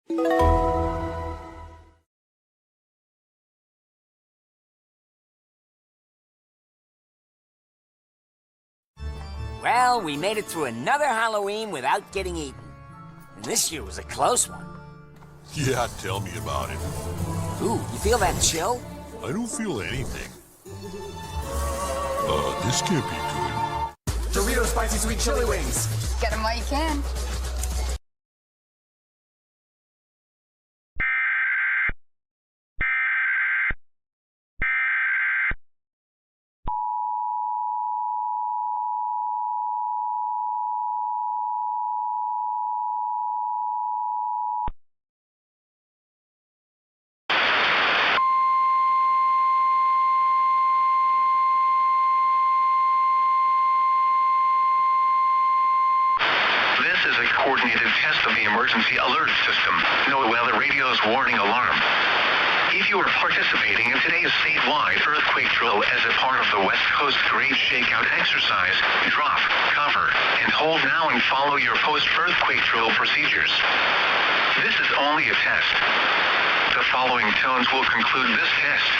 Well, we made it through another Halloween without getting eaten. And this year was a close one. Yeah, tell me about it. Ooh, you feel that chill? I don't feel anything. This can't be good. Dorito spicy sweet chili wings. Get them while you can. This is a coordinated test of the emergency alert system. No weather radio's warning alarm. If you are participating in today's statewide earthquake drill as a part of the West Coast Great Shakeout exercise, drop, cover, and hold now and follow your post-earthquake drill procedures. This is only a test. The following tones will conclude this test.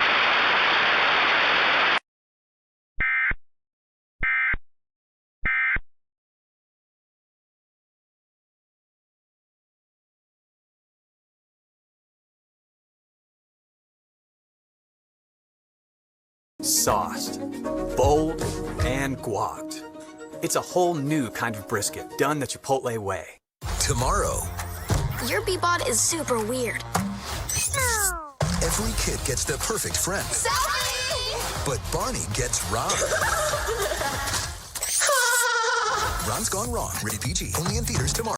Sauced, bold, and guacced. It's a whole new kind of brisket done the Chipotle way. Tomorrow, Your Bebot is super weird. every kid gets the perfect friend. Selfie! But Barney gets Ron. Ron's Gone Wrong. Rated PG. Only in theaters tomorrow.